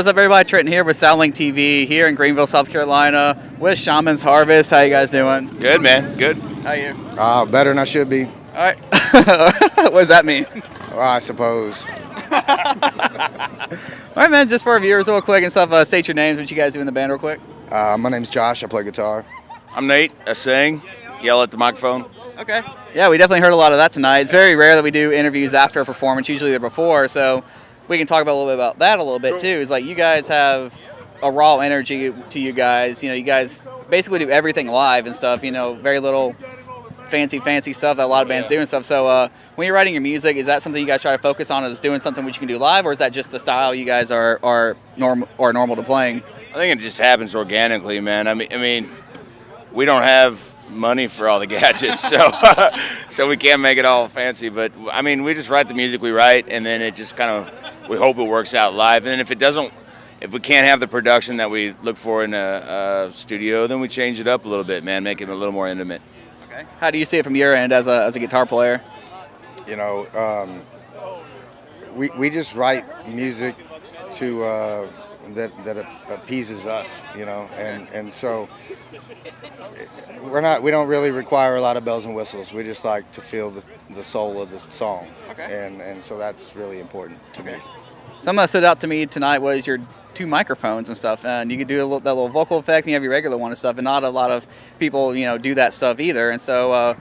What is up, everybody? Trenton here with SoundlinkTV here in Greenville, South Carolina with Shaman's Harvest. How you guys doing? Good, man. Good. How you? Better than I should be. All right. What does that mean? Well, I suppose. All right, man. Just for our viewers, real quick and stuff, state your names, what you guys do in the band real quick. My name's Josh. I play guitar. I'm Nate. I sing. Yell at the microphone. Okay. Yeah, we definitely heard a lot of that tonight. It's very rare that we do interviews after a performance. Usually they're before, so we can talk about a little bit about that a little bit too. It's like you guys have a raw energy to you guys. You know, you guys basically do everything live and stuff. You know, very little fancy stuff that a lot of bands do and stuff. So when you're writing your music, is that something you guys try to focus on, is doing something which you can do live, or is that just the style you guys are normal to playing? I think it just happens organically, man. I mean, we don't have money for all the gadgets, so we can't make it all fancy. But I mean, we just write the music we write, and then it just kind of, we hope it works out live. And if we can't have the production that we look for in a studio, then we change it up a little bit, man, make it a little more intimate. Okay. How do you see it from your end as a guitar player? You know, we just write music to that appeases us, you know, and so we don't really require a lot of bells and whistles. We just like to feel the soul of the song. Okay. And so that's really important to me. Something that stood out to me tonight was your two microphones and stuff, and you could do that little vocal effect, and you have your regular one and stuff, and not a lot of people, you know, do that stuff either. And so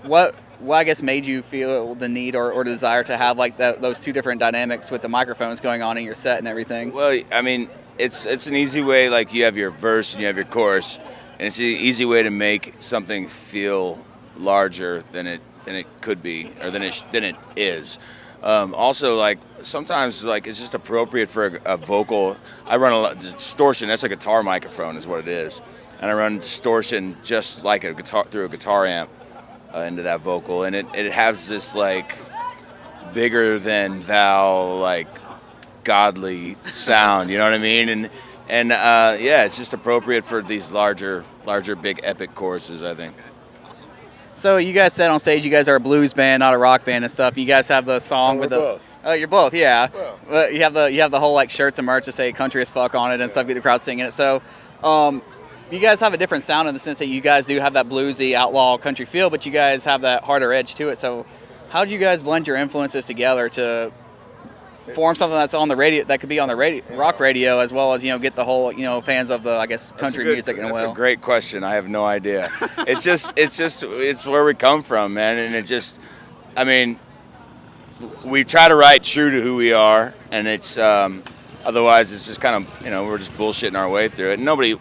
what I guess made you feel the need or desire to have like those two different dynamics with the microphones going on in your set and everything? Well, I mean, it's an easy way, like you have your verse and you have your chorus, and it's an easy way to make something feel larger than it could be, or than it is. Also, like sometimes, like it's just appropriate for a vocal. I run a lot distortion. That's a guitar microphone, is what it is, and I run distortion just like a guitar through a guitar amp into that vocal, and it has this like bigger than thou, like godly sound. You know what I mean? And yeah, it's just appropriate for these larger, big epic choruses, I think. So you guys said on stage you guys are a blues band, not a rock band and stuff. You guys have the song with the both. Oh, you're both, yeah. Well. You have the whole like shirts and merch that say "country as fuck" on it and stuff. Get the crowd singing it. So you guys have a different sound in the sense that you guys do have that bluesy outlaw country feel, but you guys have that harder edge to it. So how do you guys blend your influences together to form something that's on the radio, that could be on the radio, rock radio, as well as, you know, get the whole, you know, fans of the, I guess, country music in a way? That's a great question. I have no idea. It's where we come from, man. And it just, I mean, we try to write true to who we are, and it's otherwise it's just kind of, you know, we're just bullshitting our way through it. And nobody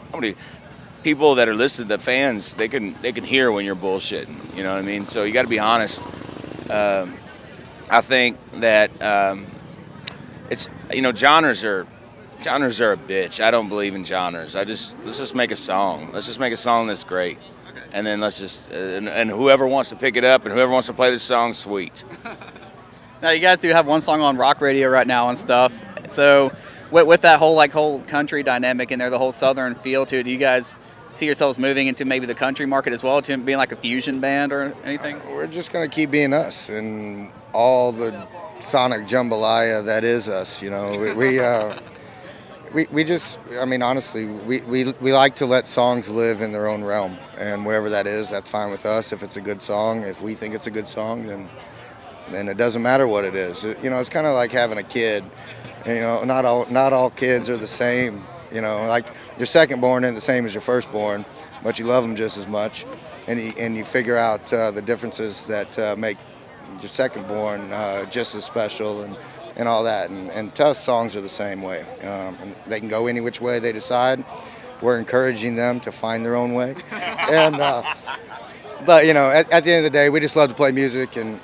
people that are listening, the fans, they can hear when you're bullshitting. You know what I mean? So you got to be honest. I think that it's, you know, genres are a bitch. I don't believe in genres. Let's just make a song. Let's just make a song that's great. Okay. And then let's just and whoever wants to pick it up and whoever wants to play this song, sweet. Now you guys do have one song on rock radio right now and stuff. So with that whole country dynamic in there, the whole southern feel to it, do you guys see yourselves moving into maybe the country market as well, to being like a fusion band or anything? We're just going to keep being us and all the sonic jambalaya that is us, you know. We just, I mean, honestly, we like to let songs live in their own realm, and wherever that is, that's fine with us. If it's a good song, if we think it's a good song, then it doesn't matter what it is. You know, it's kind of like having a kid. You know, not all kids are the same. You know, like your second born isn't the same as your firstborn, but you love them just as much, and you figure out the differences that make your second born just as special, and all that. And to us, songs are the same way. And they can go any which way they decide. We're encouraging them to find their own way. And but you know, at the end of the day, we just love to play music, and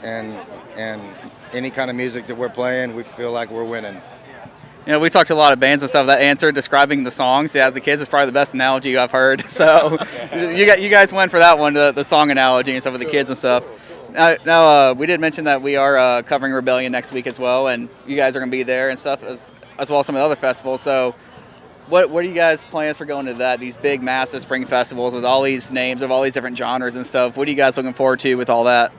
any kind of music that we're playing, we feel like we're winning. You know, we talked to a lot of bands and stuff that answered describing the songs. Yeah, as the kids, it's probably the best analogy I've heard. So you guys went for that one, the song analogy and stuff with the kids and stuff. Now, we did mention that we are covering Rebellion next week as well, and you guys are going to be there and stuff, as well as some of the other festivals. So what are you guys' plans for going to that, these big, massive spring festivals with all these names of all these different genres and stuff? What are you guys looking forward to with all that?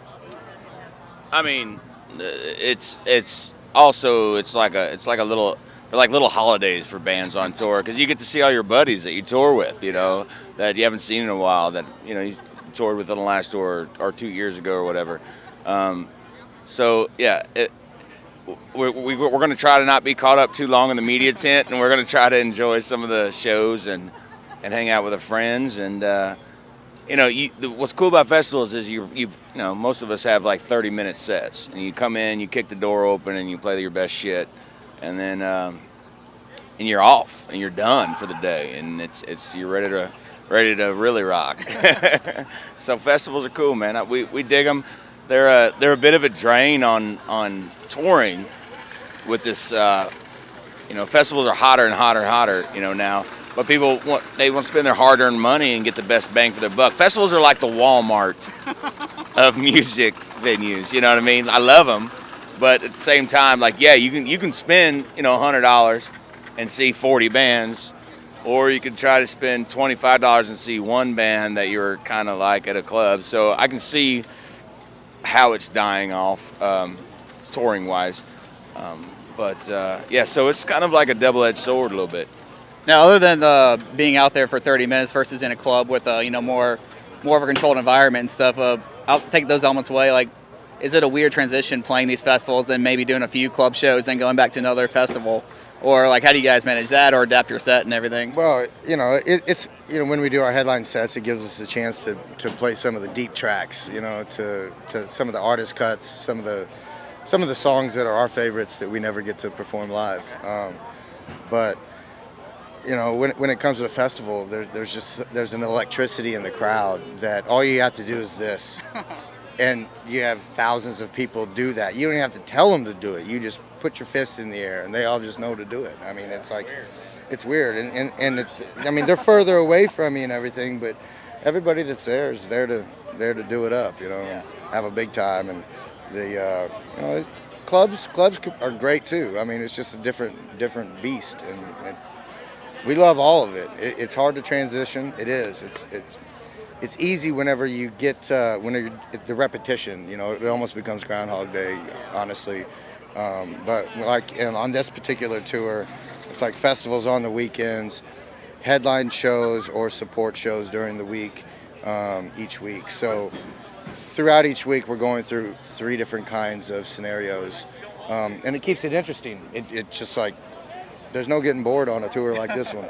I mean, it's also, it's like a little like little holidays for bands on tour, because you get to see all your buddies that you tour with, you know, that you haven't seen in a while, that, you know, you toured with on the last tour or 2 years ago or whatever. So yeah, we're going to try to not be caught up too long in the media tent, and we're going to try to enjoy some of the shows and hang out with our friends. And you know, what's cool about festivals is you know, most of us have like 30-minute sets, and you come in, you kick the door open, and you play your best shit, and then and you're off and you're done for the day, and it's you're ready to really rock. So festivals are cool, man. We dig them. They're a bit of a drain on touring with this. You know, festivals are hotter and hotter and hotter, you know, now. But people want to spend their hard-earned money and get the best bang for their buck. Festivals are like the Walmart of music venues. You know what I mean? I love them, but at the same time, like, yeah, you can spend, you know, $100 and see 40 bands, or you could try to spend $25 and see one band that you're kind of like at a club. So I can see how it's dying off, touring-wise. Yeah, so it's kind of like a double-edged sword a little bit. Now, other than being out there for 30 minutes versus in a club with you know, more of a controlled environment and stuff, I'll take those elements away. Like, is it a weird transition playing these festivals and maybe doing a few club shows and going back to another festival? Or, like, how do you guys manage that, or adapt your set and everything? Well, you know, it's, you know, when we do our headline sets, it gives us a chance to play some of the deep tracks, you know, to some of the artist cuts, some of the songs that are our favorites that we never get to perform live. But you know, when it comes to a festival, there's an electricity in the crowd that all you have to do is this, and you have thousands of people do that. You don't even have to tell them to do it. You just put your fist in the air, and they all just know to do it. I mean, it's like, it's weird, and it's, I mean, they're further away from me and everything, but everybody that's there is there to do it up, you know, have a big time. And the you know, clubs are great too. I mean, it's just a different beast, and we love all of it. It's hard to transition. It is. It's easy whenever you get the repetition. You know, it almost becomes Groundhog Day, honestly. But like on this particular tour, it's like festivals on the weekends, headline shows or support shows during the week, each week. So throughout each week, we're going through 3 different kinds of scenarios, and it keeps it interesting. It's just like, there's no getting bored on a tour like this one.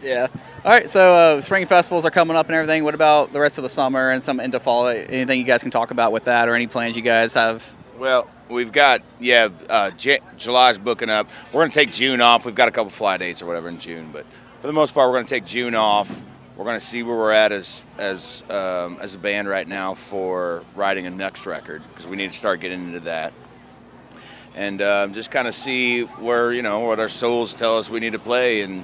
Yeah. All right, so spring festivals are coming up and everything. What about the rest of the summer and some into fall? Anything you guys can talk about with that, or any plans you guys have? Well, we've got, July's booking up. We're going to take June off. We've got a couple fly dates or whatever in June, but for the most part, we're going to take June off. We're going to see where we're at as a band right now for writing a next record, because we need to start getting into that. And just kind of see where, you know, what our souls tell us we need to play, and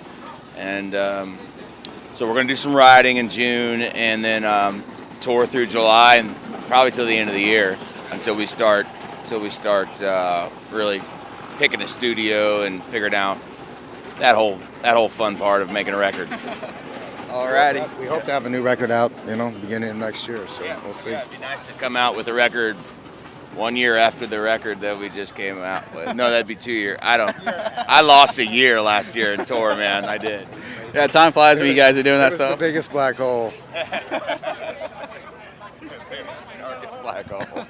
so we're going to do some writing in June, and then tour through July and probably till the end of the year until we start really picking a studio and figuring out that whole fun part of making a record. Alrighty. We hope to have a new record out, you know, beginning of next year. So we'll see. Yeah, it'd be nice to come out with a record 1 year after the record that we just came out with. No, that'd be 2 years. I lost a year last year in tour, man. I did. Yeah, time flies when you guys are doing that stuff. The biggest black hole. Darkest black hole.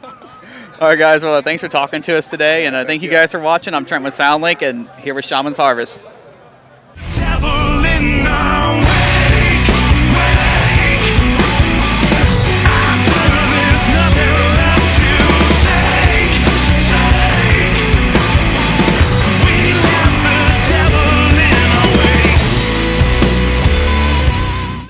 All right, guys. Well, thanks for talking to us today, and thank you guys for watching. I'm Trent with Soundlink, and here with Shaman's Harvest.